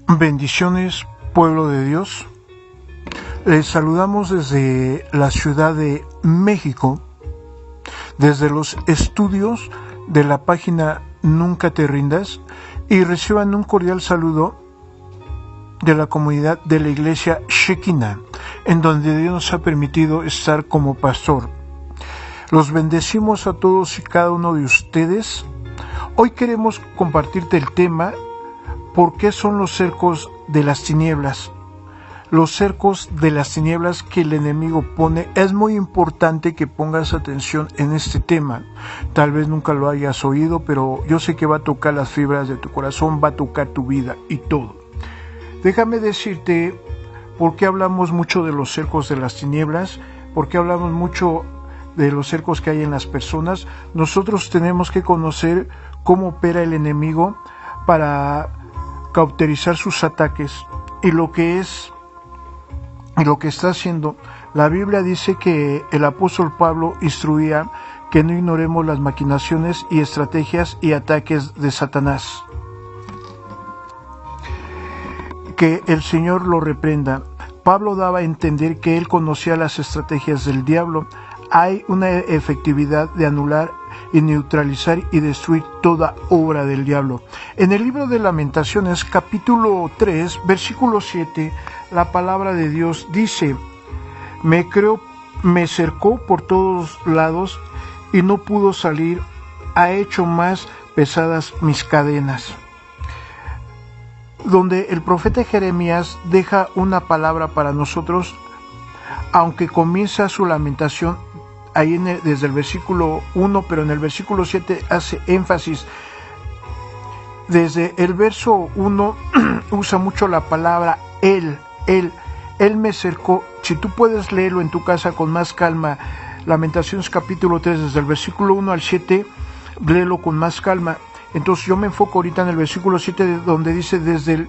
Bendiciones, pueblo de Dios. Les saludamos desde la Ciudad de México, desde los estudios de la página Nunca Te Rindas, y reciban un cordial saludo de la comunidad de la iglesia Shekinah, en donde Dios nos ha permitido estar como pastor. Los bendecimos a todos y cada uno de ustedes. Hoy queremos compartirte el tema: ¿por qué son los cercos de las tinieblas? Los cercos de las tinieblas que el enemigo pone. Es muy importante que pongas atención en este tema. Tal vez nunca lo hayas oído, pero yo sé que va a tocar las fibras de tu corazón, va a tocar tu vida y todo. Déjame decirte por qué hablamos mucho de los cercos de las tinieblas, por qué hablamos mucho de los cercos que hay en las personas. Nosotros tenemos que conocer cómo opera el enemigo para cauterizar sus ataques y lo que está haciendo. La Biblia dice que el apóstol Pablo instruía que no ignoremos las maquinaciones y estrategias y ataques de Satanás. Que el Señor lo reprenda. Pablo daba a entender que él conocía las estrategias del diablo. Hay una efectividad de anular y neutralizar y destruir toda obra del diablo. En el libro de Lamentaciones, capítulo 3, versículo 7, la palabra de Dios dice: me cercó por todos lados y no pudo salir, ha hecho más pesadas mis cadenas. Donde el profeta Jeremías deja una palabra para nosotros, aunque comienza su lamentación ahí desde el versículo 1, pero en el versículo 7 hace énfasis. Desde el verso 1 usa mucho la palabra él me cercó. Si tú puedes leerlo en tu casa con más calma, Lamentaciones capítulo 3, desde el versículo 1 al 7, léelo con más calma. Entonces yo me enfoco ahorita en el versículo 7, donde dice desde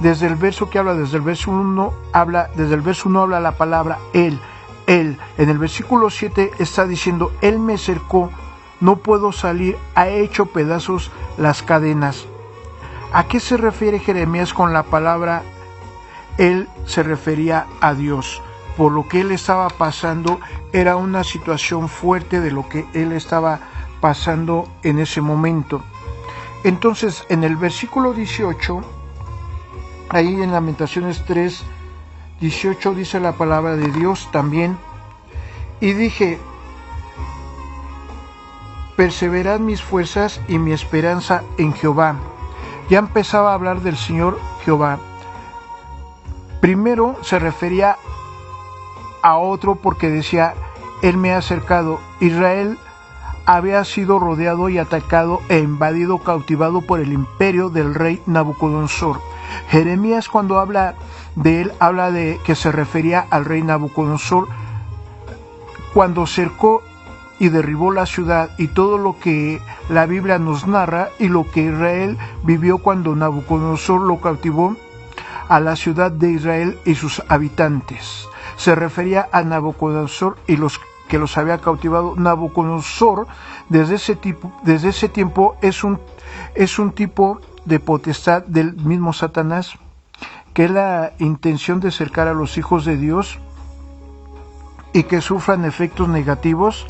el verso que habla, desde el verso 1 habla la palabra él. En el versículo 7 está diciendo: él me cercó, no puedo salir, ha hecho pedazos las cadenas. ¿A qué se refiere Jeremías con la palabra él? Se refería a Dios. Por lo que él estaba pasando, era una situación fuerte de lo que él estaba pasando en ese momento. Entonces, en el versículo 18, ahí en Lamentaciones 3, 18, dice la palabra de Dios también: y dije, perseverad mis fuerzas y mi esperanza en Jehová. Ya empezaba a hablar del Señor Jehová. Primero se refería a otro porque decía: él me ha acercado. Israel había sido rodeado y atacado e invadido, cautivado por el imperio del rey Nabucodonosor. Jeremías, cuando habla de él, habla de que se refería al rey Nabucodonosor cuando cercó y derribó la ciudad, y todo lo que la Biblia nos narra y lo que Israel vivió cuando Nabucodonosor lo cautivó a la ciudad de Israel y sus habitantes. Se refería a Nabucodonosor y los que los había cautivado. Nabucodonosor desde ese tiempo es un tipo de potestad del mismo Satanás, que es la intención de cercar a los hijos de Dios y que sufran efectos negativos,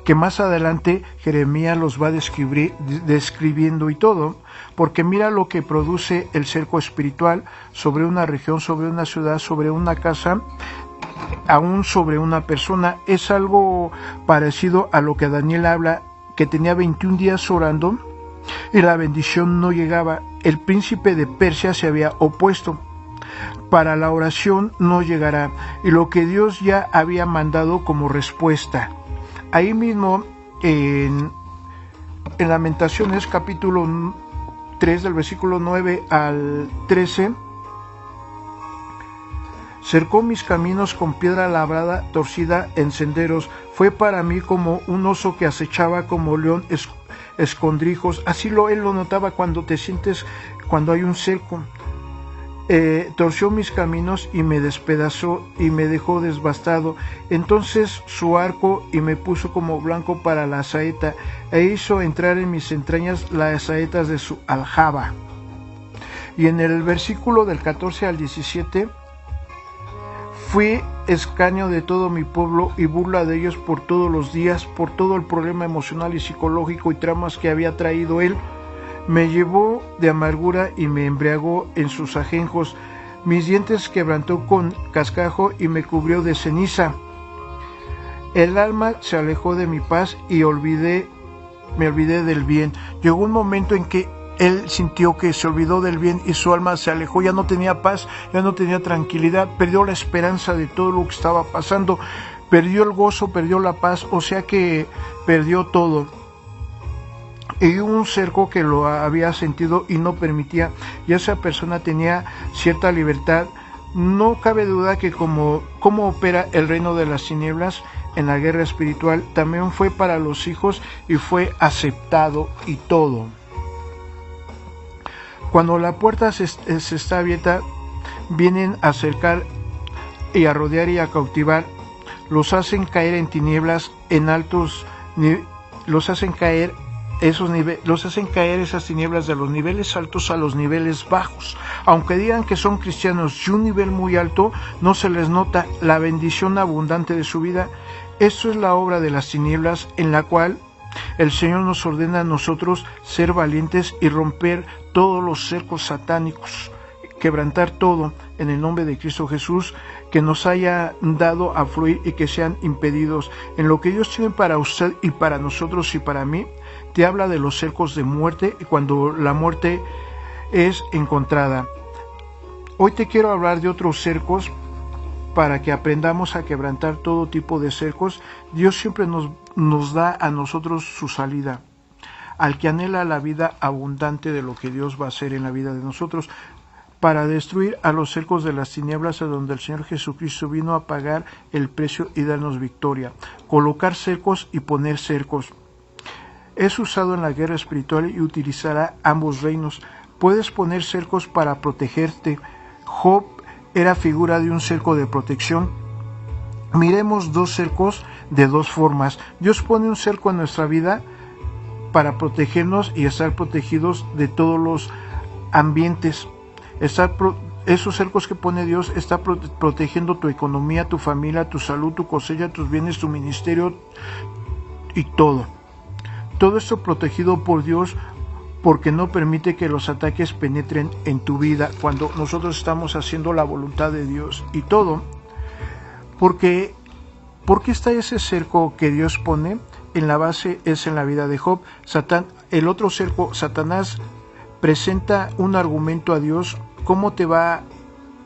que más adelante Jeremías los va describiendo y todo, porque mira lo que produce el cerco espiritual sobre una región, sobre una ciudad, sobre una casa, aún sobre una persona. Es algo parecido a lo que Daniel habla, que tenía 21 días orando y la bendición no llegaba. El príncipe de Persia se había opuesto. Para la oración no llegará, y lo que Dios ya había mandado como respuesta. Ahí mismo en Lamentaciones capítulo 3, del versículo 9 al 13, cercó mis caminos con piedra labrada, torcida en senderos. Fue para mí como un oso que acechaba, como león escondrijos. Así él lo notaba cuando hay un cerco. Torció mis caminos y me despedazó y me dejó devastado. Entonces su arco y me puso como blanco para la saeta, e hizo entrar en mis entrañas las saetas de su aljaba. Y en el versículo del 14 al 17, fui escarnio de todo mi pueblo y burla de ellos por todos los días, por todo el problema emocional y psicológico y traumas que había traído él. Me llevó de amargura y me embriagó en sus ajenjos. Mis dientes quebrantó con cascajo y me cubrió de ceniza. El alma se alejó de mi paz y me olvidé del bien. Llegó un momento en que él sintió que se olvidó del bien y su alma se alejó, ya no tenía paz, ya no tenía tranquilidad, perdió la esperanza de todo lo que estaba pasando, perdió el gozo, perdió la paz, o sea que perdió todo. Y un cerco que lo había sentido y no permitía, y esa persona tenía cierta libertad. No cabe duda que como opera el reino de las tinieblas en la guerra espiritual, también fue para los hijos y fue aceptado y todo. Cuando la puerta se está abierta, vienen a acercar y a rodear y a cautivar, los hacen caer en tinieblas, en altos, los hacen caer esas tinieblas de los niveles altos a los niveles bajos. Aunque digan que son cristianos y un nivel muy alto, no se les nota la bendición abundante de su vida. Esto es la obra de las tinieblas, en la cual el Señor nos ordena a nosotros ser valientes y romper todos los cercos satánicos, quebrantar todo en el nombre de Cristo Jesús, que nos haya dado a fluir y que sean impedidos. En lo que Dios tiene para usted y para nosotros y para mí, te habla de los cercos de muerte cuando la muerte es encontrada. Hoy te quiero hablar de otros cercos para que aprendamos a quebrantar todo tipo de cercos. Dios siempre nos da a nosotros su salida. Al que anhela la vida abundante de lo que Dios va a hacer en la vida de nosotros, para destruir a los cercos de las tinieblas, a donde el Señor Jesucristo vino a pagar el precio y darnos victoria. Colocar cercos y poner cercos. Es usado en la guerra espiritual y utilizará ambos reinos. Puedes poner cercos para protegerte. Job era figura de un cerco de protección. Miremos dos cercos de dos formas. Dios pone un cerco en nuestra vida para protegernos y estar protegidos de todos los ambientes. Esos cercos que pone Dios está protegiendo tu economía, tu familia, tu salud, tu cosecha, tus bienes, tu ministerio y todo. Todo esto protegido por Dios, porque no permite que los ataques penetren en tu vida cuando nosotros estamos haciendo la voluntad de Dios y todo. ¿Por qué está ese cerco que Dios pone? En la base es en la vida de Job. El otro cerco, Satanás, presenta un argumento a Dios. ¿Cómo te va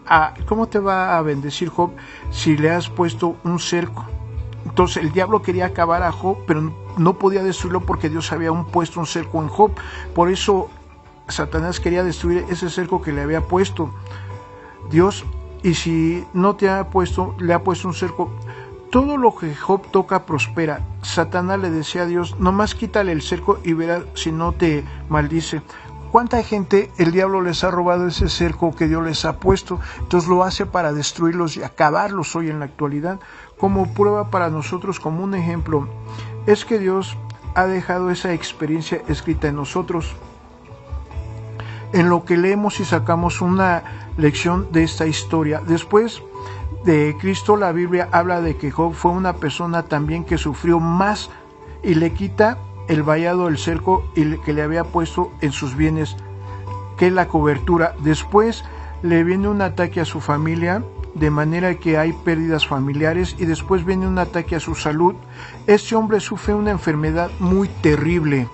a bendecir Job si le has puesto un cerco? Entonces el diablo quería acabar a Job, pero no podía destruirlo porque Dios había puesto un cerco en Job. Por eso Satanás quería destruir ese cerco que le había puesto Dios. Y si no te ha puesto, le ha puesto un cerco. Todo lo que Job toca prospera. Satanás le decía a Dios, nomás quítale el cerco y verás si no te maldice. ¿Cuánta gente el diablo les ha robado ese cerco que Dios les ha puesto? Entonces lo hace para destruirlos y acabarlos hoy en la actualidad. Como prueba para nosotros, como un ejemplo, es que Dios ha dejado esa experiencia escrita en nosotros. En lo que leemos y sacamos una lección de esta historia. Después de Cristo, la Biblia habla de que Job fue una persona también que sufrió más y le quita el vallado, el cerco que le había puesto en sus bienes, que es la cobertura. Después le viene un ataque a su familia, de manera que hay pérdidas familiares, y después viene un ataque a su salud. Este hombre sufre una enfermedad muy terrible.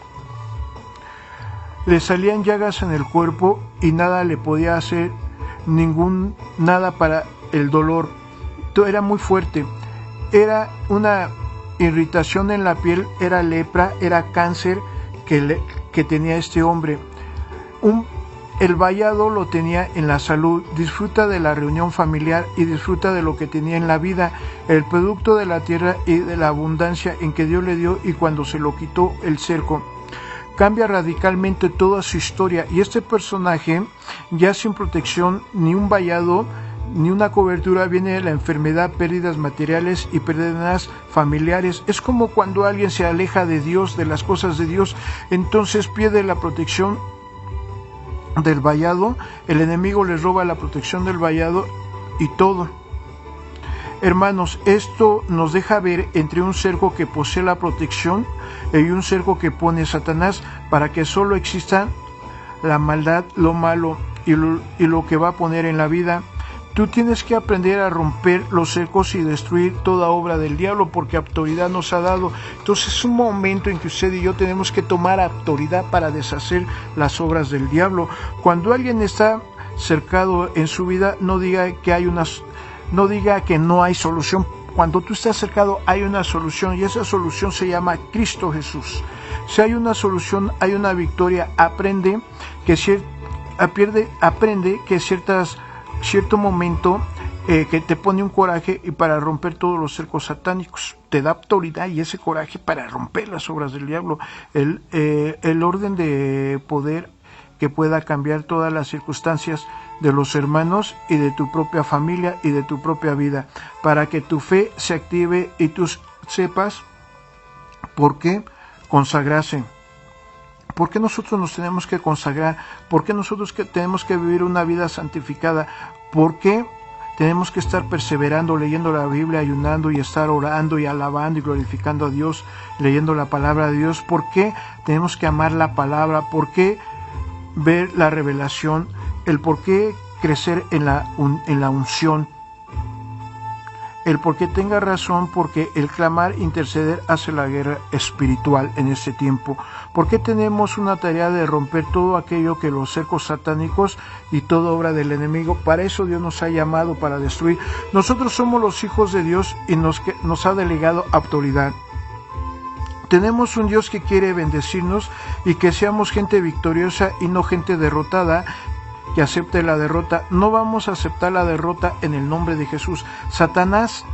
Le salían llagas en el cuerpo y nada le podía hacer nada para el dolor. Era muy fuerte. Era una irritación en la piel, era lepra, era cáncer que tenía este hombre. El vallado lo tenía en la salud. Disfruta de la reunión familiar y disfruta de lo que tenía en la vida, el producto de la tierra y de la abundancia en que Dios le dio, y cuando se lo quitó el cerco, cambia radicalmente toda su historia. Y este personaje, ya sin protección, ni un vallado, ni una cobertura, viene la enfermedad, pérdidas materiales y pérdidas familiares. Es como cuando alguien se aleja de Dios, de las cosas de Dios, entonces pierde la protección del vallado, el enemigo les roba la protección del vallado y todo. Hermanos, esto nos deja ver entre un cerco que posee la protección y un cerco que pone Satanás para que solo exista la maldad, lo malo y lo que va a poner en la vida. Tú tienes que aprender a romper los cercos y destruir toda obra del diablo, porque autoridad nos ha dado. Entonces es un momento en que usted y yo tenemos que tomar autoridad para deshacer las obras del diablo. Cuando alguien está cercado en su vida, no diga que no hay solución. Cuando tú estás cercado hay una solución, y esa solución se llama Cristo Jesús. Si hay una solución, hay una victoria. Aprende que cierto momento que te pone un coraje y para romper todos los cercos satánicos, te da autoridad y ese coraje para romper las obras del diablo, el orden de poder que pueda cambiar todas las circunstancias de los hermanos y de tu propia familia y de tu propia vida, para que tu fe se active y tú sepas por qué consagrarse. ¿Por qué nosotros nos tenemos que consagrar? ¿Por qué nosotros tenemos que vivir una vida santificada? ¿Por qué tenemos que estar perseverando, leyendo la Biblia, ayunando y estar orando y alabando y glorificando a Dios, leyendo la palabra de Dios? ¿Por qué tenemos que amar la palabra? ¿Por qué ver la revelación? ¿El por qué crecer en la unción? El por qué tenga razón, porque el clamar, interceder hace la guerra espiritual en este tiempo. ¿Por qué tenemos una tarea de romper todo aquello que los cercos satánicos y toda obra del enemigo? Para eso Dios nos ha llamado, para destruir. Nosotros somos los hijos de Dios y nos ha delegado autoridad. Tenemos un Dios que quiere bendecirnos y que seamos gente victoriosa y no gente derrotada, que acepte la derrota. No vamos a aceptar la derrota en el nombre de Jesús. Satanás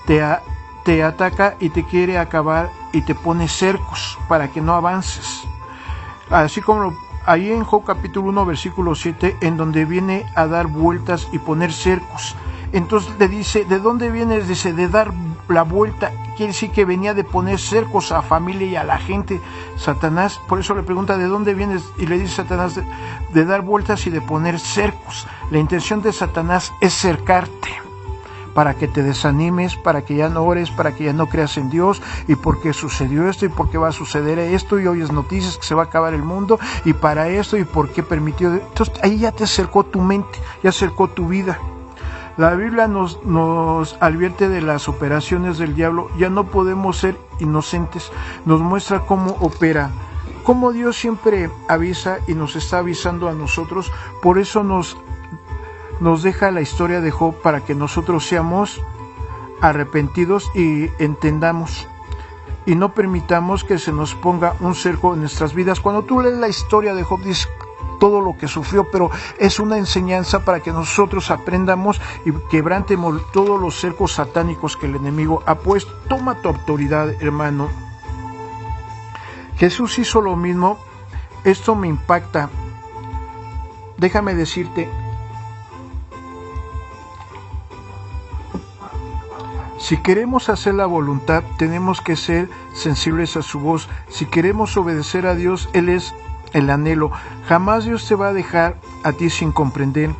te ataca y te quiere acabar y te pone cercos para que no avances. Así como ahí en Job capítulo 1 versículo 7, en donde viene a dar vueltas y poner cercos. Entonces le dice, ¿de dónde vienes? Dice, de dar la vuelta. Quiere decir que venía de poner cercos a la familia y a la gente. Satanás, por eso le pregunta, ¿de dónde vienes? Y le dice Satanás, de dar vueltas y de poner cercos. La intención de Satanás es cercarte, para que te desanimes, para que ya no ores, para que ya no creas en Dios, y porque sucedió esto, y porque va a suceder esto, y oyes noticias que se va a acabar el mundo, y para esto, y por qué permitió. Entonces ahí ya te acercó tu mente, ya acercó tu vida. La Biblia nos advierte de las operaciones del diablo. Ya no podemos ser inocentes. Nos muestra cómo opera, cómo Dios siempre avisa y nos está avisando a nosotros. Por eso nos deja la historia de Job, para que nosotros seamos arrepentidos y entendamos y no permitamos que se nos ponga un cerco en nuestras vidas. Cuando tú lees la historia de Job, dices todo lo que sufrió, pero es una enseñanza para que nosotros aprendamos y quebrantemos todos los cercos satánicos que el enemigo ha puesto. Toma tu autoridad, hermano. Jesús hizo lo mismo. Esto me impacta. Déjame decirte, si queremos hacer la voluntad, tenemos que ser sensibles a su voz. Si queremos obedecer a Dios, Él es el anhelo. Jamás Dios te va a dejar a ti sin comprender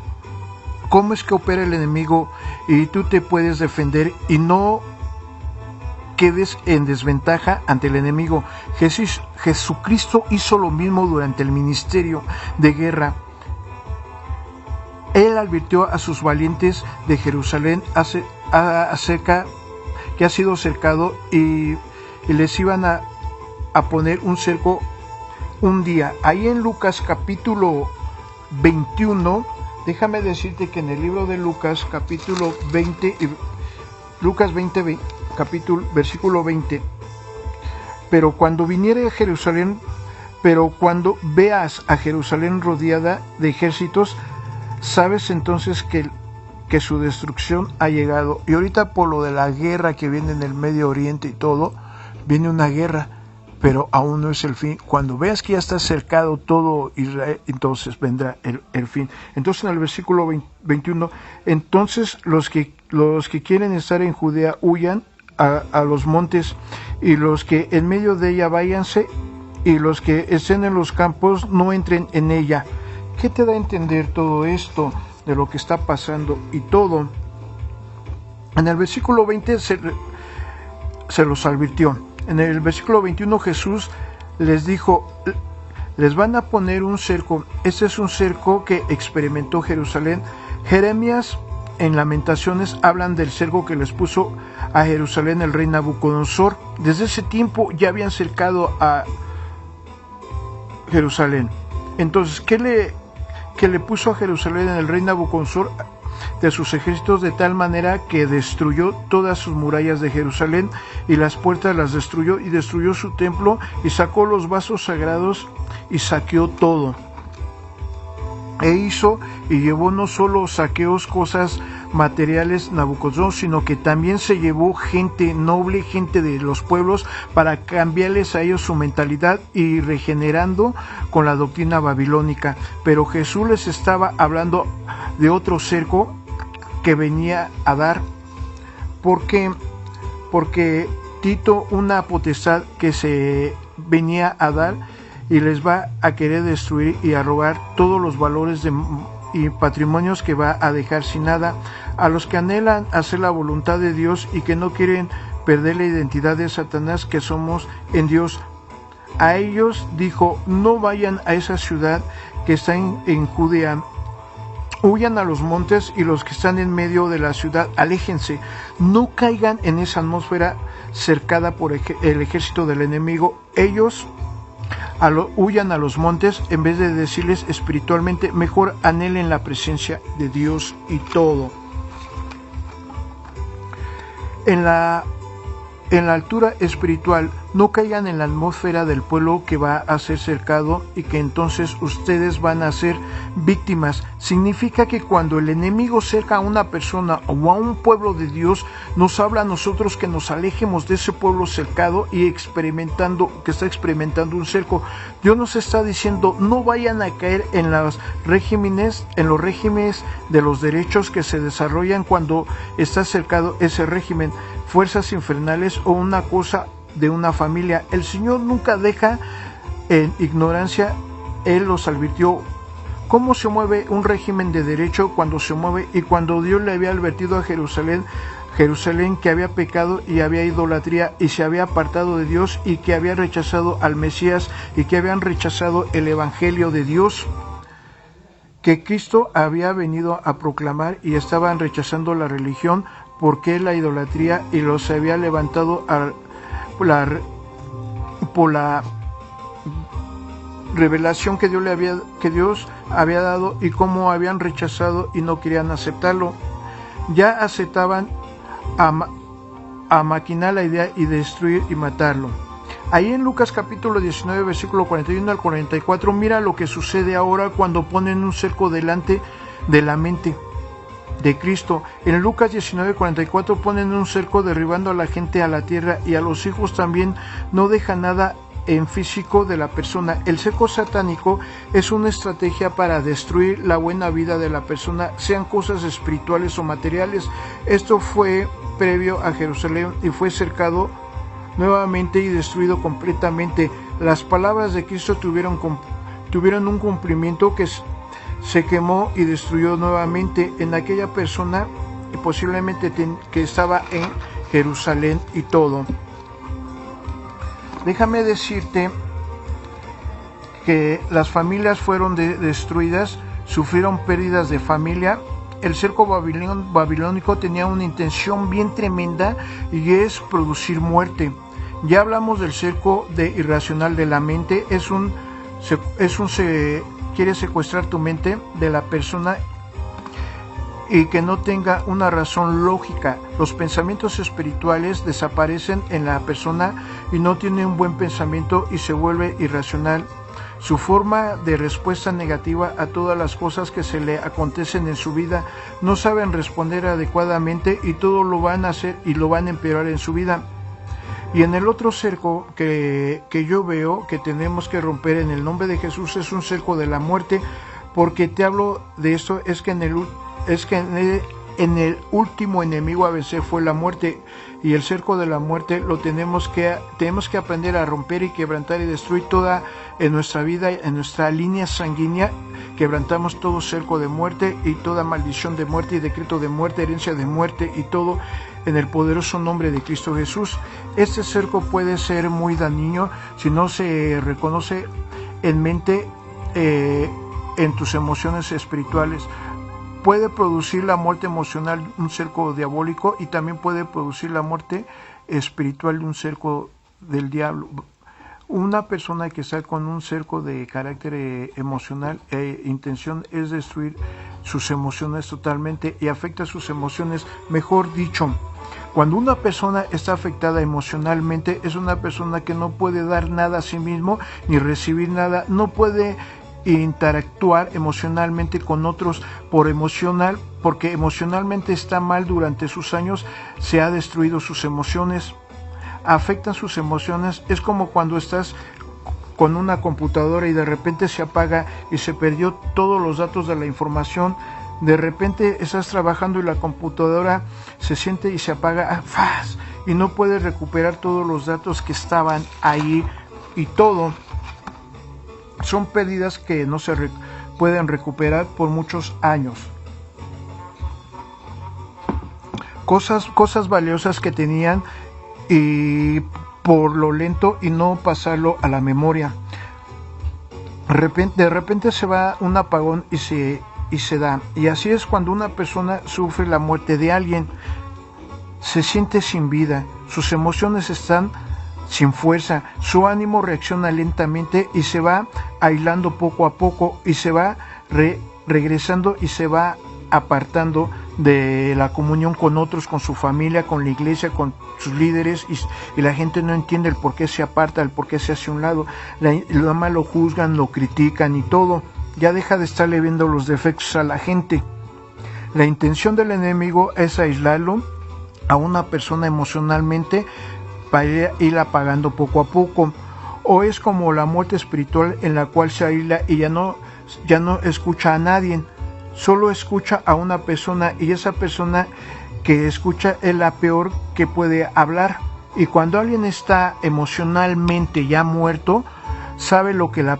cómo es que opera el enemigo, y tú te puedes defender y no quedes en desventaja ante el enemigo. Jesucristo hizo lo mismo durante el ministerio de guerra. Él advirtió a sus valientes de Jerusalén acerca que ha sido cercado y les iban a poner un cerco un día. Ahí en Lucas capítulo 21, déjame decirte que en el libro de Lucas capítulo 20, Lucas 20, capítulo, versículo 20, pero cuando veas a Jerusalén rodeada de ejércitos, sabes entonces que su destrucción ha llegado. Y ahorita, por lo de la guerra que viene en el Medio Oriente y todo, viene una guerra, pero aún no es el fin. Cuando veas que ya está cercado todo Israel, entonces vendrá el fin. Entonces en el versículo 21, entonces los que quieren estar en Judea huyan a los montes, y los que en medio de ella váyanse, y los que estén en los campos no entren en ella. ¿Qué te da a entender todo esto de lo que está pasando y todo? En el versículo 20 se los advirtió. En el versículo 21 Jesús les dijo, les van a poner un cerco. Este es un cerco que experimentó Jerusalén. Jeremías en Lamentaciones hablan del cerco que les puso a Jerusalén el rey Nabucodonosor. Desde ese tiempo ya habían cercado a Jerusalén. Entonces, ¿qué le puso a Jerusalén el rey Nabucodonosor de sus ejércitos? De tal manera que destruyó todas sus murallas de Jerusalén y las puertas las destruyó, y destruyó su templo y sacó los vasos sagrados y saqueó todo. E hizo y llevó no solo saqueos, cosas materiales Nabucodonosor, sino que también se llevó gente noble, gente de los pueblos, para cambiarles a ellos su mentalidad y regenerando con la doctrina babilónica. Pero Jesús les estaba hablando de otro cerco que venía a dar, porque Tito, una potestad que se venía a dar, y les va a querer destruir y a robar todos los valores y patrimonios que va a dejar sin nada. A los que anhelan hacer la voluntad de Dios y que no quieren perder la identidad de Satanás que somos en Dios, a ellos dijo, no vayan a esa ciudad que está en Judea, huyan a los montes, y los que están en medio de la ciudad, aléjense, no caigan en esa atmósfera cercada por el ejército del enemigo. Ellos huyan a los montes, en vez de decirles espiritualmente, mejor anhelen la presencia de Dios y todo. En la altura espiritual, no caigan en la atmósfera del pueblo que va a ser cercado y que entonces ustedes van a ser víctimas. Significa que cuando el enemigo cerca a una persona o a un pueblo de Dios, nos habla a nosotros que nos alejemos de ese pueblo cercado y que está experimentando un cerco. Dios nos está diciendo, no vayan a caer en los regímenes de los derechos que se desarrollan cuando está cercado ese régimen, fuerzas infernales o una cosa de una familia. El Señor nunca deja en ignorancia. Él los advirtió cómo se mueve un régimen de derecho cuando se mueve, y cuando Dios le había advertido a Jerusalén que había pecado y había idolatría y se había apartado de Dios y que había rechazado al Mesías y que habían rechazado el evangelio de Dios que Cristo había venido a proclamar, y estaban rechazando la religión porque la idolatría, y los había levantado por la revelación que Dios había dado, y cómo habían rechazado y no querían aceptarlo. Ya aceptaban a maquinar la idea y destruir y matarlo. Ahí en Lucas capítulo 19 versículo 41 al 44, mira lo que sucede ahora cuando ponen un cerco delante de la mente de Cristo. En Lucas 19:44 ponen un cerco derribando a la gente a la tierra, y a los hijos también. No deja nada en físico de la persona. El cerco satánico es una estrategia para destruir la buena vida de la persona, sean cosas espirituales o materiales. Esto fue previo a Jerusalén y fue cercado nuevamente y destruido completamente. Las palabras de Cristo tuvieron un cumplimiento que se quemó y destruyó nuevamente en aquella persona, posiblemente que estaba en Jerusalén y todo. Déjame decirte que las familias fueron destruidas, sufrieron pérdidas de familia. El cerco babilónico tenía una intención bien tremenda, y es producir muerte. Ya hablamos del cerco irracional de la mente. Quiere secuestrar tu mente de la persona y que no tenga una razón lógica. Los pensamientos espirituales desaparecen en la persona y no tiene un buen pensamiento y se vuelve irracional. Su forma de respuesta negativa a todas las cosas que se le acontecen en su vida, no saben responder adecuadamente y todo lo van a hacer y lo van a empeorar en su vida. Y en el otro cerco que yo veo que tenemos que romper en el nombre de Jesús es un cerco de la muerte. Porque te hablo de esto, es que en el último enemigo a veces fue la muerte, y el cerco de la muerte lo tenemos que aprender a romper y quebrantar y destruir toda en nuestra vida, en nuestra línea sanguínea, quebrantamos todo cerco de muerte y toda maldición de muerte y decreto de muerte, herencia de muerte y todo en el poderoso nombre de Cristo Jesús. Este cerco puede ser muy dañino si no se reconoce en mente, en tus emociones espirituales. Puede producir la muerte emocional un cerco diabólico y también puede producir la muerte espiritual de un cerco del diablo. Una persona que está con un cerco de carácter emocional intención es destruir sus emociones totalmente y afecta sus emociones. Mejor dicho, cuando una persona está afectada emocionalmente, es una persona que no puede dar nada a sí mismo ni recibir nada, no puede interactuar emocionalmente con otros porque emocionalmente está mal. Durante sus años se ha destruido sus emociones, afectan sus emociones. Es como cuando estás con una computadora y de repente se apaga y se perdió todos los datos de la información. De repente estás trabajando y la computadora se siente y se apaga y no puedes recuperar todos los datos que estaban ahí y todo. Son pérdidas que no se pueden recuperar por muchos años. Cosas valiosas que tenían y por lo lento y no pasarlo a la memoria. De repente se va un apagón y se da. Y así es cuando una persona sufre la muerte de alguien. Se siente sin vida, sus emociones están sin fuerza, su ánimo reacciona lentamente y se va aislando poco a poco y se va regresando y se va apartando de la comunión con otros, con su familia, con la iglesia, con sus líderes y la gente no entiende el por qué se aparta, el por qué se hace a un lado, nada más lo juzgan, lo critican y todo. Ya deja de estarle viendo los defectos a la gente. La intención del enemigo es aislarlo a una persona emocionalmente para ir apagando poco a poco, o es como la muerte espiritual en la cual se aísla y ya no escucha a nadie, solo escucha a una persona y esa persona que escucha es la peor que puede hablar. Y cuando alguien está emocionalmente ya muerto, sabe lo que la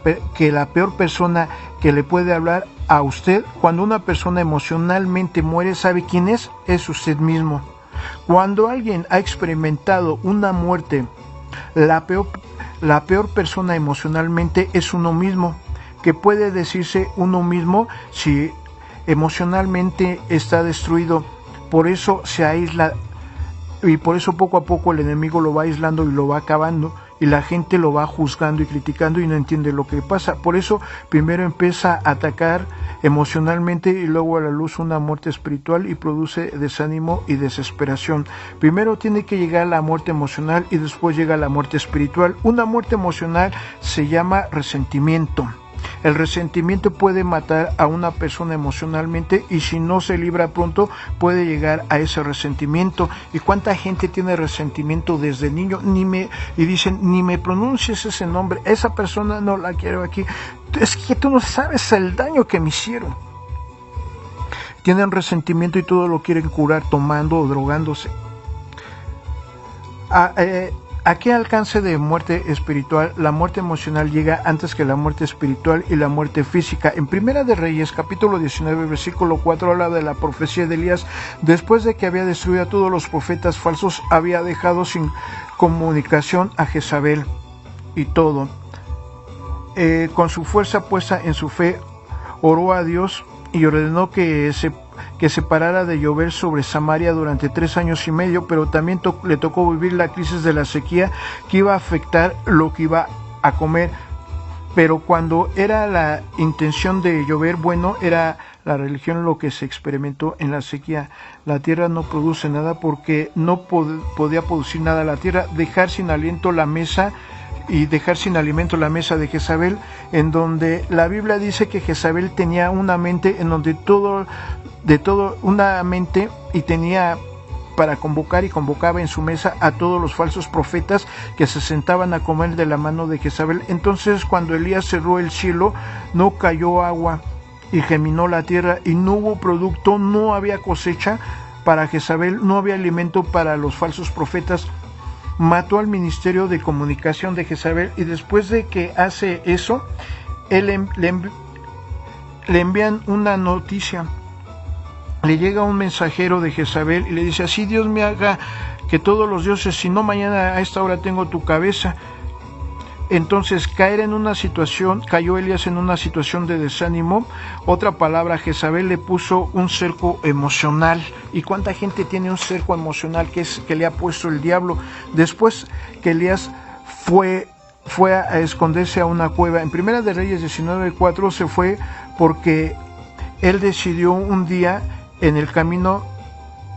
peor persona que le puede hablar a usted. Cuando una persona emocionalmente muere, ¿sabe quién es? Es usted mismo. Cuando alguien ha experimentado una muerte, la peor persona emocionalmente es uno mismo, que puede decirse uno mismo si emocionalmente está destruido. Por eso se aísla y por eso poco a poco el enemigo lo va aislando y lo va acabando y la gente lo va juzgando y criticando y no entiende lo que pasa. Por eso primero empieza a atacar emocionalmente y luego a la luz una muerte espiritual y produce desánimo y desesperación. Primero tiene que llegar la muerte emocional y después llega la muerte espiritual. Una muerte emocional se llama resentimiento. El resentimiento puede matar a una persona emocionalmente y si no se libra pronto puede llegar a ese resentimiento. ¿Y cuánta gente tiene resentimiento desde niño? Y dicen, ni me pronuncies ese nombre, esa persona no la quiero aquí. Es que tú no sabes el daño que me hicieron. Tienen resentimiento y todo lo quieren curar tomando o drogándose. ¿A qué alcance de muerte espiritual? La muerte emocional llega antes que la muerte espiritual y la muerte física. En Primera de Reyes, capítulo 19, versículo 4, habla de la profecía de Elías. Después de que había destruido a todos los profetas falsos, había dejado sin comunicación a Jezabel y todo. Con su fuerza puesta en su fe, oró a Dios y ordenó que se parara de llover sobre Samaria durante 3 años y medio, pero también le tocó vivir la crisis de la sequía que iba a afectar lo que iba a comer. Pero cuando era la intención de llover, bueno, era la religión lo que se experimentó en la sequía. La tierra no produce nada porque no podía producir nada la tierra. Dejar sin aliento la mesa y dejar sin alimento la mesa de Jezabel, en donde la Biblia dice que Jezabel tenía una mente en donde una mente y tenía para convocar y convocaba en su mesa a todos los falsos profetas que se sentaban a comer de la mano de Jezabel. Entonces cuando Elías cerró el cielo, no cayó agua y geminó la tierra y no hubo producto, no había cosecha para Jezabel, no había alimento para los falsos profetas. Mató al ministerio de comunicación de Jezabel y después de que hace eso, él le envían una noticia. Le llega un mensajero de Jezabel y le dice: así Dios me haga que todos los dioses, si no mañana a esta hora tengo tu cabeza. Entonces cayó Elías en una situación de desánimo. Otra palabra, Jezabel le puso un cerco emocional. ¿Y cuánta gente tiene un cerco emocional que le ha puesto el diablo? Después que Elías fue a esconderse a una cueva, en Primera de Reyes 19:4 se fue porque él decidió un día en el camino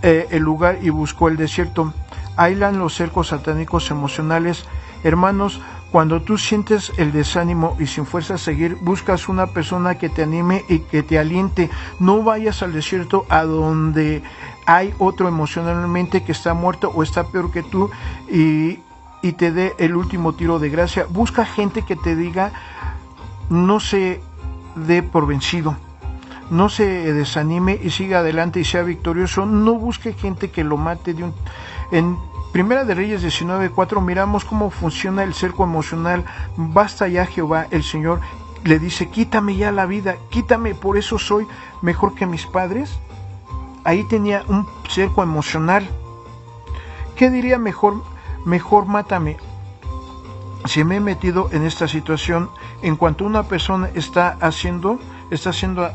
el lugar y buscó el desierto. Aislan los cercos satánicos emocionales. Hermanos, cuando tú sientes el desánimo y sin fuerza a seguir, buscas una persona que te anime y que te aliente. No vayas al desierto a donde hay otro emocionalmente que está muerto o está peor que tú y te dé el último tiro de gracia. Busca gente que te diga: no se dé por vencido, no se desanime y siga adelante y sea victorioso. No busque gente que lo mate En Primera de Reyes 19:4 miramos cómo funciona el cerco emocional. Basta ya, Jehová, el Señor le dice: quítame ya la vida, quítame, por eso soy mejor que mis padres. Ahí tenía un cerco emocional. ¿Qué diría? Mejor mátame. Si me he metido en esta situación, en cuanto una persona está siendo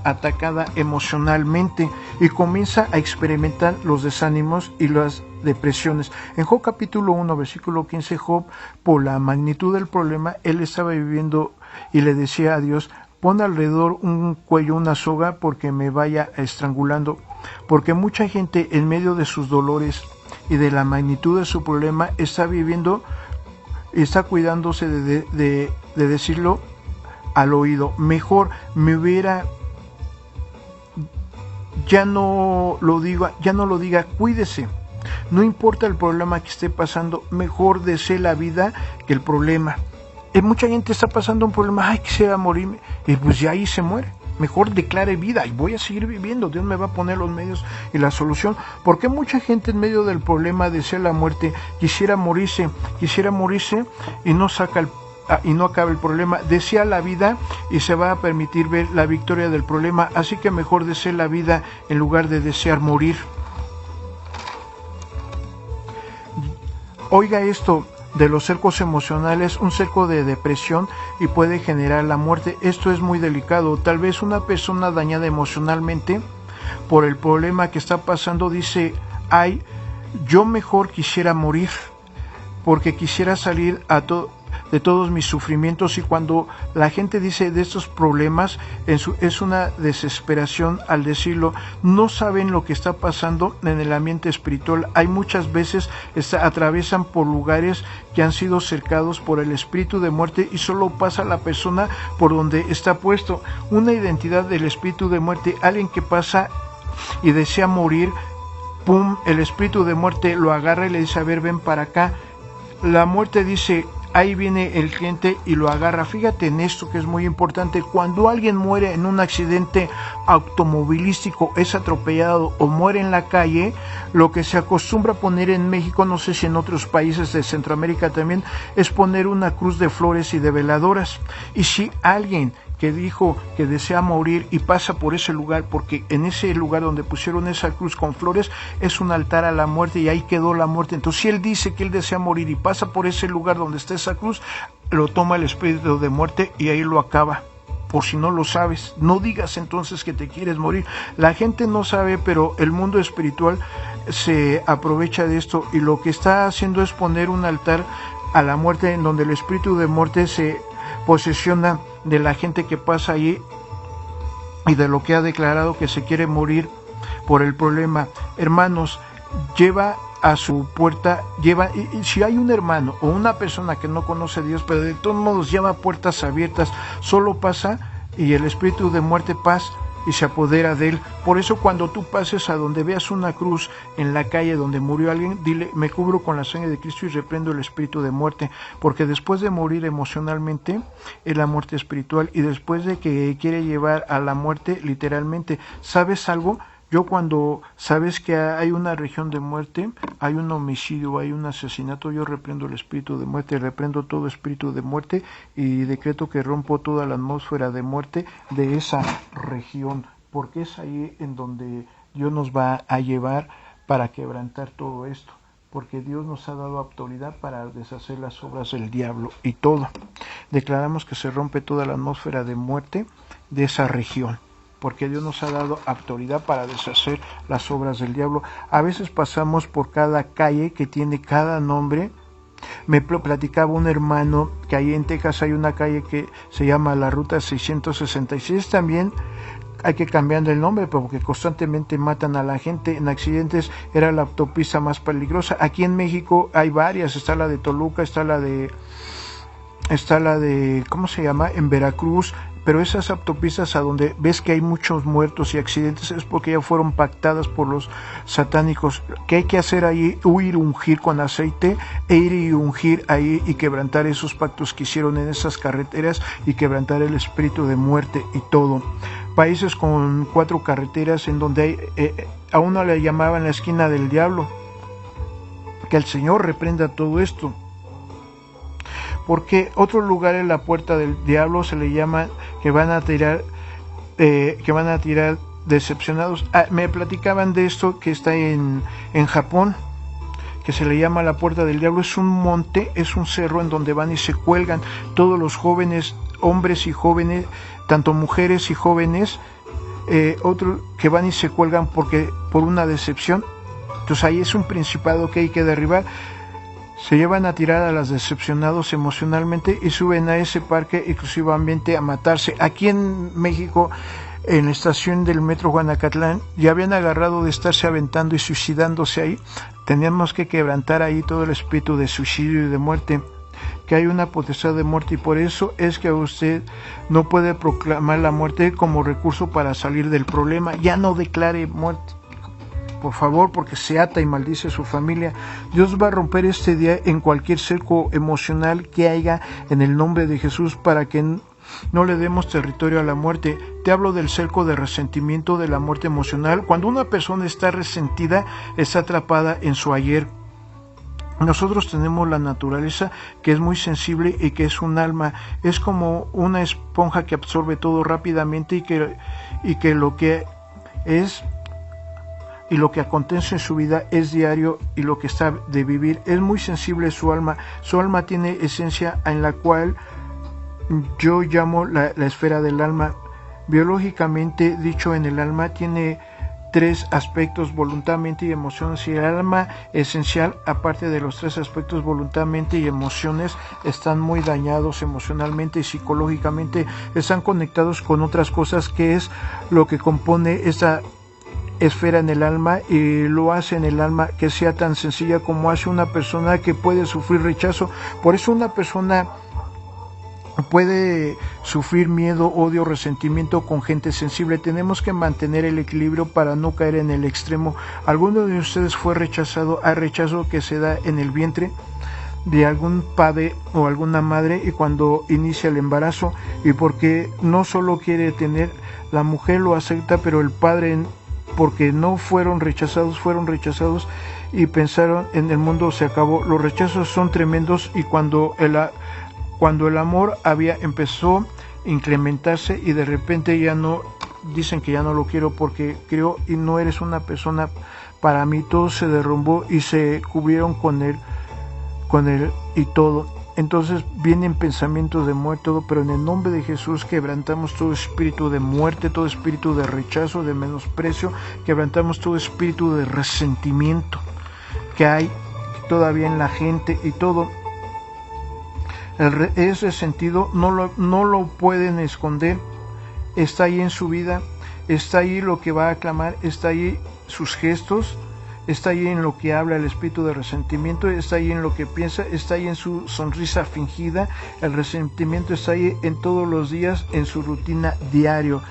atacada emocionalmente y comienza a experimentar los desánimos y las depresiones. En Job capítulo 1, versículo 15, Job, por la magnitud del problema, él estaba viviendo y le decía a Dios: pon alrededor un cuello, una soga, porque me vaya estrangulando. Porque mucha gente, en medio de sus dolores y de la magnitud de su problema, está viviendo, está cuidándose de decirlo al oído. Mejor me hubiera, ya no lo diga, cuídese. No importa el problema que esté pasando, mejor desee la vida que el problema. Mucha gente está pasando un problema: ay, quisiera morirme, y pues ya ahí se muere. Mejor declare vida y voy a seguir viviendo. Dios me va a poner los medios y la solución. Porque mucha gente en medio del problema desea la muerte, quisiera morirse y no acaba el problema. Desea la vida y se va a permitir ver la victoria del problema. Así que mejor desee la vida en lugar de desear morir. Oiga esto de los cercos emocionales: un cerco de depresión y puede generar la muerte. Esto es muy delicado. Tal vez una persona dañada emocionalmente por el problema que está pasando dice: ay, yo mejor quisiera morir porque quisiera salir de todos mis sufrimientos. Y cuando la gente dice de estos problemas, es una desesperación al decirlo. No saben lo que está pasando en el ambiente espiritual. Hay muchas veces atraviesan por lugares que han sido cercados por el espíritu de muerte y solo pasa la persona por donde está puesto. Una identidad del espíritu de muerte: alguien que pasa y desea morir, pum, el espíritu de muerte lo agarra y le dice: a ver, ven para acá. La muerte dice: ahí viene el cliente, y lo agarra. Fíjate en esto que es muy importante. Cuando alguien muere en un accidente automovilístico, es atropellado o muere en la calle, lo que se acostumbra a poner en México, no sé si en otros países de Centroamérica también, es poner una cruz de flores y de veladoras. Y si alguien que dijo que desea morir y pasa por ese lugar, porque en ese lugar donde pusieron esa cruz con flores es un altar a la muerte y ahí quedó la muerte. Entonces, si él dice que él desea morir y pasa por ese lugar donde está esa cruz, lo toma el espíritu de muerte y ahí lo acaba. Por si no lo sabes, no digas entonces que te quieres morir. La gente no sabe, pero el mundo espiritual se aprovecha de esto y lo que está haciendo es poner un altar a la muerte en donde el espíritu de muerte se posesiona de la gente que pasa allí y de lo que ha declarado que se quiere morir por el problema. Hermanos, lleva a su puerta, y si hay un hermano o una persona que no conoce a Dios, pero de todos modos lleva puertas abiertas, solo pasa y el espíritu de muerte pasa y se apodera de él. Por eso cuando tú pases a donde veas una cruz en la calle donde murió alguien, dile: me cubro con la sangre de Cristo y reprendo el espíritu de muerte, porque después de morir emocionalmente es la muerte espiritual, y después de que quiere llevar a la muerte literalmente. ¿Sabes algo? Yo cuando sabes que hay una región de muerte, hay un homicidio, hay un asesinato, yo reprendo el espíritu de muerte, reprendo todo espíritu de muerte y decreto que rompo toda la atmósfera de muerte de esa región, porque es ahí en donde Dios nos va a llevar para quebrantar todo esto, porque Dios nos ha dado autoridad para deshacer las obras del diablo y todo. Declaramos que se rompe toda la atmósfera de muerte de esa región, porque Dios nos ha dado autoridad para deshacer las obras del diablo. A veces pasamos por cada calle que tiene cada nombre. Me platicaba un hermano que ahí en Texas hay una calle que se llama la Ruta 666, también hay que cambiar el nombre porque constantemente matan a la gente en accidentes, era la autopista más peligrosa. Aquí en México hay varias, está la de Toluca, está la de ¿cómo se llama? En Veracruz, pero esas autopistas a donde ves que hay muchos muertos y accidentes es porque ya fueron pactadas por los satánicos. ¿Qué hay que hacer ahí? Huir, ungir con aceite, e ir y ungir ahí y quebrantar esos pactos que hicieron en esas carreteras y quebrantar el espíritu de muerte y todo. Países con 4 carreteras en donde hay, a uno le llamaban la esquina del diablo. Que el Señor reprenda todo esto. Porque otro lugar en la puerta del diablo se le llama que van a tirar decepcionados. Me platicaban de esto que está en Japón, que se le llama la puerta del diablo. Es un monte, es un cerro en donde van y se cuelgan todos los jóvenes, hombres y jóvenes, tanto mujeres y jóvenes, otros que van y se cuelgan por una decepción. Entonces ahí es un principado que hay que derribar. Se llevan a tirar a los decepcionados emocionalmente y suben a ese parque exclusivamente a matarse. Aquí en México, en la estación del metro Guanacatlán, ya habían agarrado de estarse aventando y suicidándose ahí. Teníamos que quebrantar ahí todo el espíritu de suicidio y de muerte, que hay una potestad de muerte, y por eso es que usted no puede proclamar la muerte como recurso para salir del problema. Ya no declare muerte, por favor, porque se ata y maldice a su familia. Dios va a romper este día en cualquier cerco emocional que haya en el nombre de Jesús, para que no le demos territorio a la muerte. Te hablo del cerco de resentimiento, de la muerte emocional. Cuando una persona está resentida, está atrapada en su ayer. Nosotros tenemos la naturaleza que es muy sensible y que es un alma, es como una esponja que absorbe todo rápidamente y que lo que es y lo que acontece en su vida es diario, y lo que está de vivir es muy sensible su alma. Su alma tiene esencia en la cual yo llamo la esfera del alma. Biológicamente dicho, en el alma tiene 3 aspectos: voluntad, mente y emociones. Y el alma esencial, aparte de los 3 aspectos, voluntad, mente y emociones, están muy dañados emocionalmente y psicológicamente, están conectados con otras cosas, que es lo que compone esa esfera en el alma, y lo hace en el alma que sea tan sencilla como hace una persona que puede sufrir rechazo. Por eso una persona puede sufrir miedo, odio, resentimiento con gente sensible. Tenemos que mantener el equilibrio para no caer en el extremo. ¿Alguno de ustedes fue rechazado? Hay rechazo que se da en el vientre de algún padre o alguna madre, y cuando inicia el embarazo, y porque no solo quiere tener, la mujer lo acepta, pero el padre, porque no fueron rechazados y pensaron en el mundo se acabó. Los rechazos son tremendos, y cuando el amor empezó a incrementarse y de repente ya no, dicen que ya no lo quiero porque creo y no eres una persona para mí, todo se derrumbó y se cubrieron con él y todo. Entonces vienen pensamientos de muerte, todo, pero en el nombre de Jesús quebrantamos todo espíritu de muerte, todo espíritu de rechazo, de menosprecio, quebrantamos todo espíritu de resentimiento que hay todavía en la gente y todo. Ese sentido no lo pueden esconder, está ahí en su vida, está ahí lo que va a clamar, está ahí sus gestos, está ahí en lo que habla el espíritu de resentimiento, está ahí en lo que piensa, está ahí en su sonrisa fingida. El resentimiento está ahí en todos los días, en su rutina diario,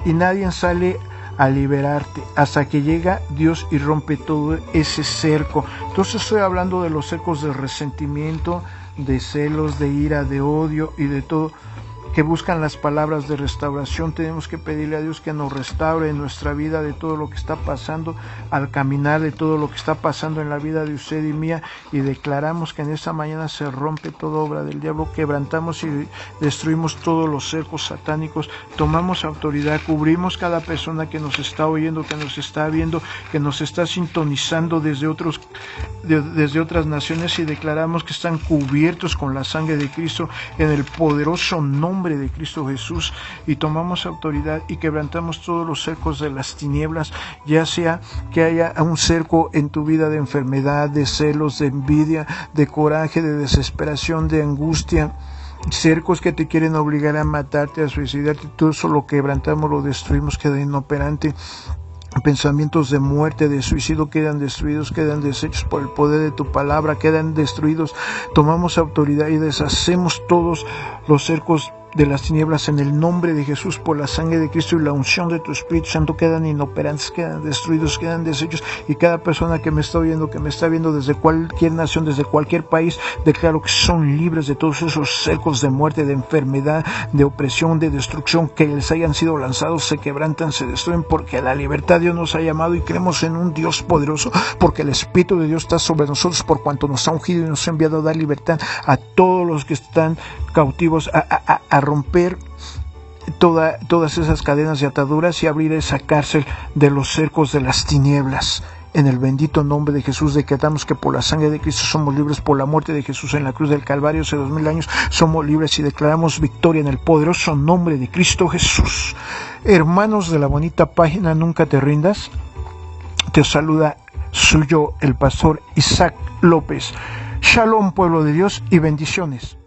y nadie sale a liberarte hasta que llega Dios y rompe todo ese cerco. Entonces estoy hablando de los cercos de resentimiento, de celos, de ira, de odio y de todo. que buscan las palabras de restauración. Tenemos que pedirle a Dios que nos restaure en nuestra vida de todo lo que está pasando al caminar, de todo lo que está pasando en la vida de usted y mía, y declaramos que en esta mañana se rompe toda obra del diablo, quebrantamos y destruimos todos los cercos satánicos, tomamos autoridad, cubrimos cada persona que nos está oyendo, que nos está viendo, que nos está sintonizando desde otras naciones, y declaramos que están cubiertos con la sangre de Cristo en el poderoso nombre de Cristo Jesús, y tomamos autoridad y quebrantamos todos los cercos de las tinieblas, ya sea que haya un cerco en tu vida de enfermedad, de celos, de envidia, de coraje, de desesperación, de angustia, cercos que te quieren obligar a matarte, a suicidarte. Todo eso lo quebrantamos, lo destruimos, queda inoperante. Pensamientos de muerte, de suicidio quedan destruidos, quedan deshechos por el poder de tu palabra, quedan destruidos. Tomamos autoridad y deshacemos todos los cercos de las tinieblas en el nombre de Jesús, por la sangre de Cristo y la unción de tu Espíritu Santo. Quedan inoperantes, quedan destruidos, quedan deshechos, y cada persona que me está oyendo, que me está viendo desde cualquier nación, desde cualquier país, declaro que son libres de todos esos cercos de muerte, de enfermedad, de opresión, de destrucción que les hayan sido lanzados. Se quebrantan, se destruyen, porque la libertad Dios nos ha llamado, y creemos en un Dios poderoso, porque el Espíritu de Dios está sobre nosotros, por cuanto nos ha ungido y nos ha enviado a dar libertad a todos los que están cautivos, a romper todas esas cadenas y ataduras, y abrir esa cárcel de los cercos de las tinieblas. En el bendito nombre de Jesús decretamos que por la sangre de Cristo somos libres, por la muerte de Jesús en la cruz del Calvario hace 2000 años somos libres, y declaramos victoria en el poderoso nombre de Cristo Jesús. Hermanos de la bonita página Nunca Te Rindas, te saluda suyo el pastor Isaac López. Shalom, pueblo de Dios, y bendiciones.